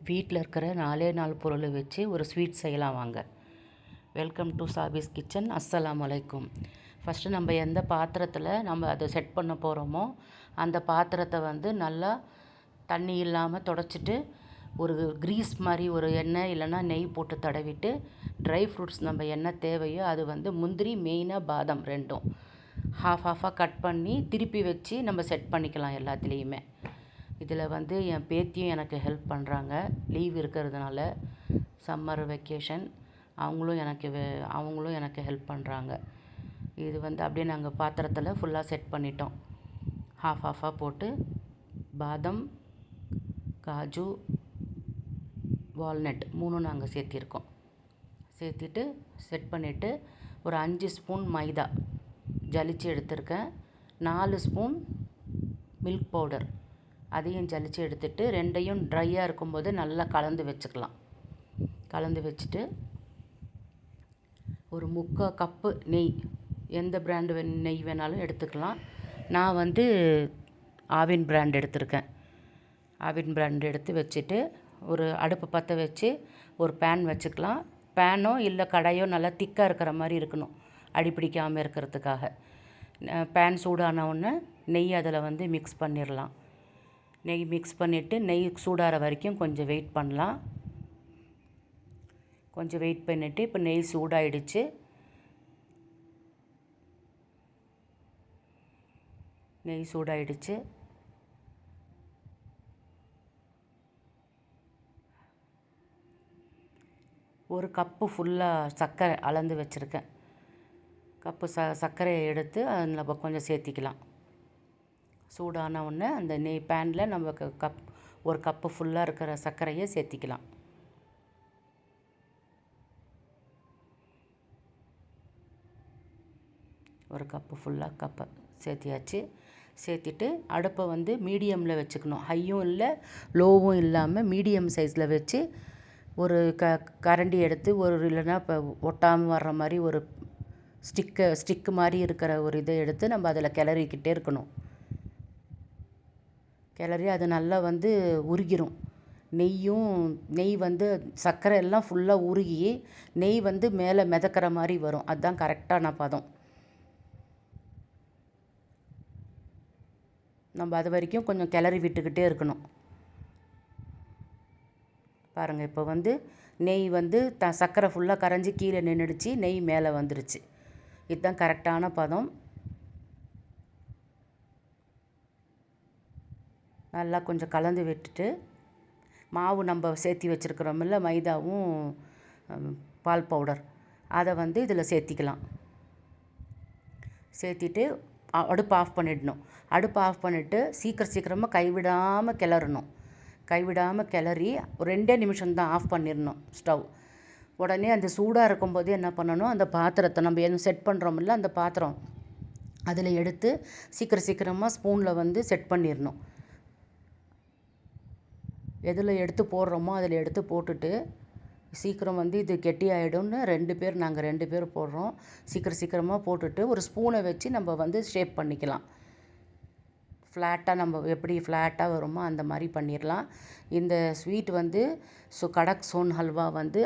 வீட்டில் இருக்கிற 4 பொருளை வச்சு ஒரு ஸ்வீட் செய்யலாம் வாங்க. Welcome to Saabi's kitchen. அஸ்ஸலாமு அலைக்கும். ஃபஸ்ட்டு நம்ம எந்த பாத்திரத்தில் நம்ம அதை செட் பண்ண போகிறோமோ அந்த பாத்திரத்தை நல்லா தண்ணி இல்லாமல் தொடச்சிட்டு ஒரு க்ரீஸ் மாதிரி ஒரு எண்ணெய் இல்லைன்னா நெய் போட்டு தடவிட்டு ட்ரை ஃப்ரூட்ஸ் நம்ம என்ன தேவையோ அது முந்திரி மெயினாக பாதாம் ரெண்டும் ஹாஃபாக கட் பண்ணி திருப்பி வச்சு நம்ம செட் பண்ணிக்கலாம் எல்லாத்துலேயுமே. இதில் என் பேத்தியும் எனக்கு ஹெல்ப் பண்ணுறாங்க. லீவ் இருக்கிறதுனால சம்மர் வெக்கேஷன் அவங்களும் எனக்கு ஹெல்ப் பண்ணுறாங்க. இது அப்படியே நாங்கள் பாத்திரத்தில் ஃபுல்லாக செட் பண்ணிட்டோம். ஹாஃபாக போட்டு பாதாம், காஜு, வால்நட் 3 நாங்கள் சேர்த்திருக்கோம். சேர்த்திட்டு செட் பண்ணிவிட்டு ஒரு 5 ஸ்பூன் மைதா ஜலிச்சு எடுத்திருக்கேன். 4 ஸ்பூன் மில்க் பவுடர் அதையும் ஜலிச்சு எடுத்துட்டு ரெண்டையும் ட்ரையாக இருக்கும்போது நல்லா கலந்து வச்சுக்கலாம். கலந்து வச்சுட்டு ஒரு 3/4 கப்பு நெய், எந்த பிராண்டு நெய் வேணாலும் எடுத்துக்கலாம். நான் ஆவின் பிராண்ட் எடுத்திருக்கேன். ஆவின் பிராண்ட் எடுத்து வச்சுட்டு ஒரு அடுப்பு பற்ற வச்சு ஒரு பேன் வச்சுக்கலாம். பேனோ இல்லை கடாயோ நல்லா திக்காக இருக்கிற மாதிரி இருக்கணும், அடிப்பிடிக்காமல் இருக்கிறதுக்காக. பேன் சூடான உடனே நெய் அதில் மிக்ஸ் பண்ணிடலாம். நெய் மிக்ஸ் பண்ணிவிட்டு நெய் சூடாகிற வரைக்கும் கொஞ்சம் வெயிட் பண்ணலாம். கொஞ்சம் வெயிட் பண்ணிவிட்டு இப்போ நெய் சூடாகிடுச்சு. நெய் சூடாகிடுச்சு. ஒரு கப்பு ஃபுல்லாக சர்க்கரை அளந்து வச்சுருக்கேன். கப்பு சர்க்கரையை எடுத்து அதில் கொஞ்சம் சேர்த்திக்கலாம். சூடான உடனே அந்த நெய் பேனில் நம்ம ஒரு கப்பு ஃபுல்லாக இருக்கிற சர்க்கரையை சேர்த்திக்கலாம். ஒரு கப்பு ஃபுல்லாக சேர்த்தியாச்சு. சேர்த்திட்டு அடுப்பை மீடியமில் வச்சுக்கணும். ஹையும் இல்லை லோவும் இல்லாமல் மீடியம் சைஸில் வச்சு ஒரு கரண்டி எடுத்து இல்லைன்னா இப்போ ஒட்டாமல் வர்ற மாதிரி ஒரு ஸ்டிக்கு மாதிரி இருக்கிற ஒரு இதை எடுத்து நம்ம அதில் கிளறிக்கிட்டே இருக்கணும். கிளறி அது நல்லா உருகிரும். நெய் சர்க்கரை எல்லாம் ஃபுல்லாக உருகி நெய் மேலே மிதக்கிற மாதிரி வரும். அதுதான் கரெக்டான பதம். நம்ம அது வரைக்கும் கொஞ்சம் கிளறி விட்டுக்கிட்டே இருக்கணும். பாருங்கள், இப்போ நெய் சர்க்கரை ஃபுல்லாக கரைஞ்சி கீழே நின்றுடுச்சு, நெய் மேலே வந்துருச்சு. இதுதான் கரெக்டான பதம். நல்லா கொஞ்சம் கலந்து விட்டுட்டு மாவு நம்ம சேர்த்தி வச்சுருக்கிறோமில்ல, மைதாவும் பால் பவுடர், அதை இதில் சேர்த்திக்கலாம். சேர்த்திட்டு அடுப்பு ஆஃப் பண்ணிடணும். அடுப்பு ஆஃப் பண்ணிவிட்டு சீக்கிரமாக கைவிடாமல் கிளறணும். கைவிடாமல் கிளறி 2 நிமிஷம்தான் ஆஃப் பண்ணிடணும் ஸ்டவ். உடனே அந்த சூடாக இருக்கும்போது என்ன பண்ணணும், அந்த பாத்திரத்தை நம்ம எதுவும் செட் பண்ணுறோமில்ல, அந்த பாத்திரம் அதில் எடுத்து சீக்கிரமாக ஸ்பூனில் செட் பண்ணிடணும். எதில் எடுத்து போடுறோமோ அதில் எடுத்து போட்டுட்டு சீக்கிரம் இது கெட்டி ஆகிடும்னு நாங்கள் 2 பேர் போடுறோம். சீக்கிரமாக போட்டுட்டு ஒரு ஸ்பூனை வச்சு நம்ம ஷேப் பண்ணிக்கலாம். ஃப்ளாட்டாக நம்ம எப்படி ஃப்ளாட்டாக வருமோ அந்த மாதிரி பண்ணிடலாம். இந்த ஸ்வீட் கடக் சோன் ஹல்வா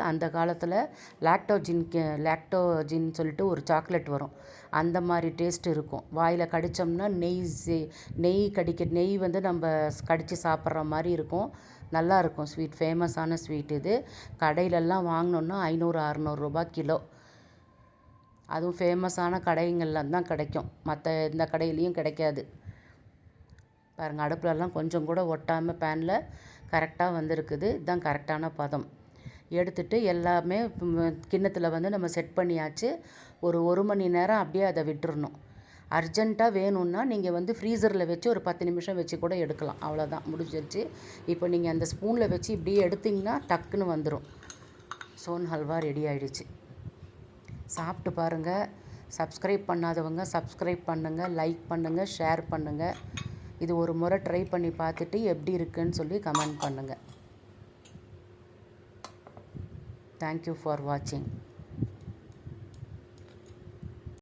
அந்த காலத்தில் லாக்டோஜின் சொல்லிட்டு ஒரு சாக்லேட் வரும். அந்த மாதிரி டேஸ்ட் இருக்கும். வாயில் கடித்தோம்னா நெய் நம்ம கடித்து சாப்பிட்ற மாதிரி இருக்கும். நல்லாயிருக்கும் ஸ்வீட். ஃபேமஸான ஸ்வீட் இது. கடையிலெல்லாம் வாங்கினோன்னா 500-600 ரூபா கிலோ. அதுவும் ஃபேமஸான கடைங்களில் தான் கிடைக்கும், மற்ற எந்த கடையிலையும் கிடைக்காது. பாருங்கள், அடுப்புலலாம் கொஞ்சம் கூட ஒட்டாமல் பேனில் கரெக்டாக வந்திருக்குது. இதுதான் கரெக்டான பதம். எடுத்துட்டு எல்லாமே கிண்ணத்தில் நம்ம செட் பண்ணியாச்சு. ஒரு 1 மணி நேரம் அப்படியே அதை விட்டுறணும். அர்ஜெண்ட்டாக வேணும்னா நீங்கள் ஃப்ரீசரில் வச்சு ஒரு 10 நிமிஷம் வச்சு கூட எடுக்கலாம். அவ்வளோதான், முடிஞ்சிருச்சு. இப்போ நீங்கள் அந்த ஸ்பூனில் வச்சு இப்படியே எடுத்திங்கன்னா டக்குன்னு வந்துடும். சோன் ஹல்வா ரெடி ஆகிடுச்சு. சாப்பிட்டு பாருங்கள். சப்ஸ்கிரைப் பண்ணாதவங்க சப்ஸ்கிரைப் பண்ணுங்கள், லைக் பண்ணுங்கள், ஷேர் பண்ணுங்கள். இது ஒரு முறை ட்ரை பண்ணி பார்த்துட்டு எப்படி இருக்குன்னு சொல்லி கமெண்ட் பண்ணுங்கள். தேங்க்யூ ஃபார் வாட்சிங்.